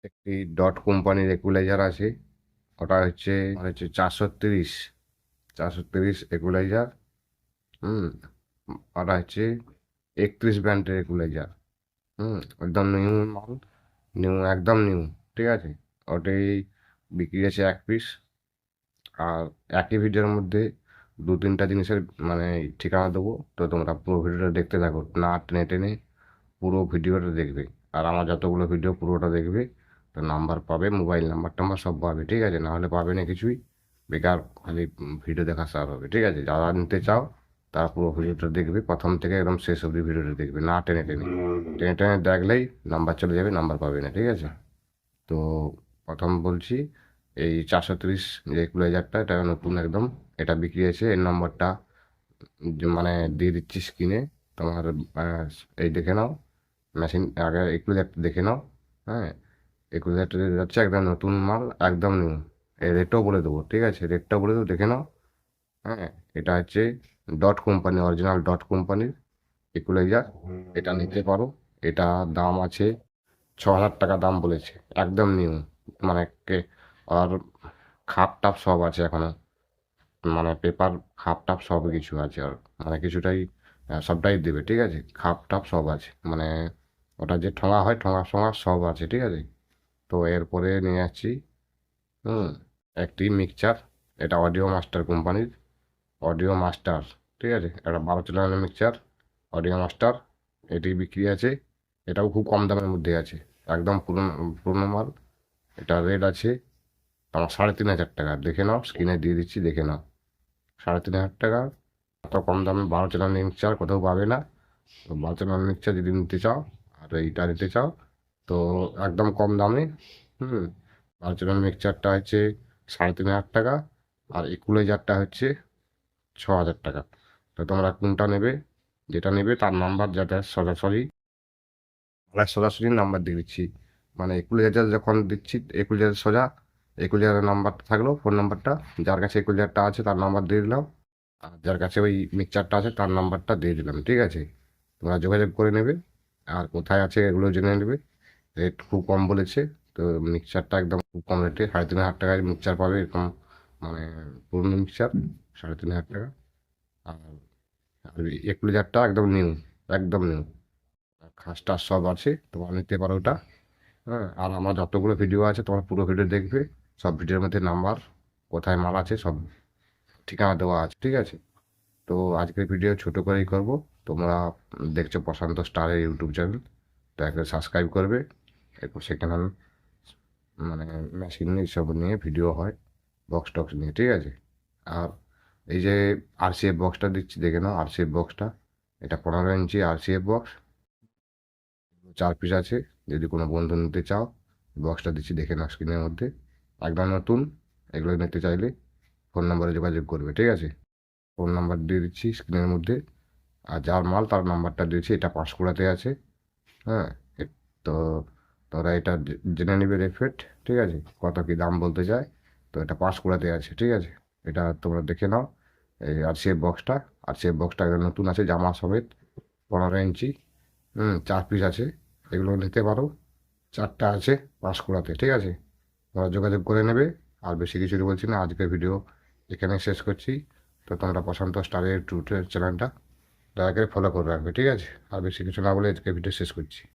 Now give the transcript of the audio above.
একটি ডট কোম্পানির একুলাইজার আছে। ওটা হচ্ছে 430 একুলাইজার। হুম ওটা হচ্ছে 31 ব্র্যান্ডের একুলাইজার। একদম নিউ মাল, নিউ, একদম নিউ। ঠিক আছে, ওটাই বিক্রি আছে 1 পিস। আর একই ভিডিওর মধ্যে দু তিনটা জিনিসের মানে ঠিকানা দেবো, তো তোমরা পুরো ভিডিওটা দেখতে থাকো, না টেনে টেনে পুরো ভিডিওটা দেখবে। আর আমার যতগুলো ভিডিও পুরোটা দেখবে, তো নাম্বার পাবে, মোবাইল নাম্বার টাম্বার সব পাবে। ঠিক আছে, না হলে পাবে না কিছুই, বেকার খালি ভিডিও দেখা সার হবে। ঠিক আছে, যারা নিতে চাও তারা পুরো ভিডিওটা দেখবে, প্রথম থেকে একদম শেষ অবধি ভিডিওটা দেখবে, না টেনে টেনে। টেনে টেনে দেখলেই নাম্বার চলে যাবে, নাম্বার পাবে না। ঠিক আছে, তো প্রথম বলছি, এই 430 যে ইকুয়ালাইজারটা, এটা নতুন একদম। এটা বিক্রি আছে, এর নম্বরটা মানে দিয়ে দিচ্ছি স্ক্রিনে। তোমার এই দেখে নাও, মেশিন আগে ইকুয়ালাইজারটা দেখে নাও। হ্যাঁ, ইকুয়ালাইজারটা যাচ্ছে একদম নতুন মাল, একদম নিউ। এই রেটটাও বলে দেবো। ঠিক আছে, রেটটাও বলে দেবো, দেখে নাও। হ্যাঁ, এটা হচ্ছে ডট কোম্পানি, অরিজিনাল ডট কোম্পানির ইকুয়ালাইজার। এটা নিতে পারো। এটা দাম আছে 6,000 টাকা দাম বলেছে, একদম নিউ। মানে আর খাপ টাপ সব আছে এখনো, মানে পেপার খাপ টাপ সব কিছু আছে। আর মানে কিছুটাই সবটাই দেবে। ঠিক আছে, খাপ টাপ সব আছে, মানে ওটা যে ঠোঙা হয়, ঠোঙা ফোঙা সব আছে। ঠিক আছে, তো এরপরে নিয়ে যাচ্ছি হুম একটি মিক্সচার। এটা অডিও মাস্টার কোম্পানির, অডিও মাস্টার। ঠিক আছে, এটা 12 চ্যানেলের মিক্সচার, অডিও মাস্টার। এটি বিক্রি আছে, এটাও খুব কম দামের মধ্যে আছে, একদম পুরনো পুরনো মাল। এটা রেট আছে তোমার 3,500 টাকা। দেখে নাও, স্ক্রিনে দিয়ে দিচ্ছি, দেখে নাও। 3,500 টাকা, এত কম দামে 12 চ্যানেল মিক্সচার কোথাও পাবে না। তো 12 চ্যানেল মিক্সচার যদি নিতে চাও আর এইটা নিতে চাও, তো একদম কম দামে। হুম 12 চ্যানেল মিক্সচারটা হচ্ছে 3,500 টাকা, আর ইকুলাইজারটা হচ্ছে 6,000 টাকা। তো তোমরা কোনটা নেবে, যেটা নেবে তার নাম্বার, যাতে সরাসরি সরাসরি নাম্বার দিয়ে দিচ্ছি। মানে একুলিয়ার যখন দিচ্ছি, একুলিয়ার সোজা একুলিয়ারের নাম্বারটা থাকলো, ফোন নাম্বারটা, যার কাছে একুলিয়ারটা আছে তার নাম্বার দিয়ে দিলাম, আর যার কাছে ওই মিক্সচারটা আছে তার নাম্বারটা দিয়ে দিলাম। ঠিক আছে, তোমরা যোগাযোগ করে নেবে, আর কোথায় আছে এগুলো জেনে নেবে। রেট খুব কম বলেছে, তো মিক্সচারটা একদম খুব কম রেটে 3,500 টাকায় মিক্সচার পাবে, এরকম মানে পুরনো মিক্সচার 3,500 টাকা। আর আর একুলিয়ারটা একদম নিউ, একদম নিউ, খাস টাস সব আছে, তোমরা নিতে পারো ওটা। হ্যাঁ, আর আমার যতগুলো ভিডিও আছে তোমার পুরো ভিডিও দেখবে, সব ভিডিওর মধ্যে নাম্বার, কোথায় মাল আছে সব ঠিকানা দেওয়া আছে। ঠিক আছে, তো আজকের ভিডিও ছোট করেই করব। তোমরা দেখছো প্রশান্ত স্টারের ইউটিউব চ্যানেল, তো একটা সাবস্ক্রাইব করবে। এরপর সেখানে মানে মেশিন সব নিয়ে ভিডিও হয়, বক্স টক্স নিয়ে। ঠিক আছে, আর এই যে আরসিএফ বক্সটা দিচ্ছি, দেখে নাও আরসিএফ বক্সটা। এটা 15 ইঞ্চি আরসিএফ বক্স, 4 পিস আছে। যদি কোনো বন্ধু নিতে চাও, বক্সটা দিচ্ছি, দেখে নাও স্ক্রিনের মধ্যে, একদম নতুন। এগুলো নিতে চাইলে ফোন নাম্বারে যোগাযোগ করবে। ঠিক আছে, ফোন নাম্বার দিয়ে দিচ্ছি স্ক্রিনের মধ্যে, আর যার মাল তার নাম্বারটা দিয়েছি। এটা পাঁশকুড়াতে আছে। হ্যাঁ, তো তোরা এটা জেনে নিবে রেট। ঠিক আছে, কত কি দাম বলতে চায়, তো এটা পাঁশকুড়াতে আছে। ঠিক আছে, এটা তোমরা দেখে নাও। এই আর সে বক্সটা একদম নতুন আছে, জামা সমেত, 15 ইঞ্চি। 4 পিস আছে, এগুলো নিতে পারো। 4টা আছে পাঁশকুড়াতে। ঠিক আছে, তোমরা যোগাযোগ করে নেবে। আর বেশি কিছু বলছি না, আজকের ভিডিও এখানে শেষ করছি। তো তোমরা প্রশান্ত স্টারের ইউটিউব চ্যানেলটা দয়া করে ফলো করে রাখবে। ঠিক আছে, আর বেশি কিছু না বলে আজকের ভিডিও শেষ করছি।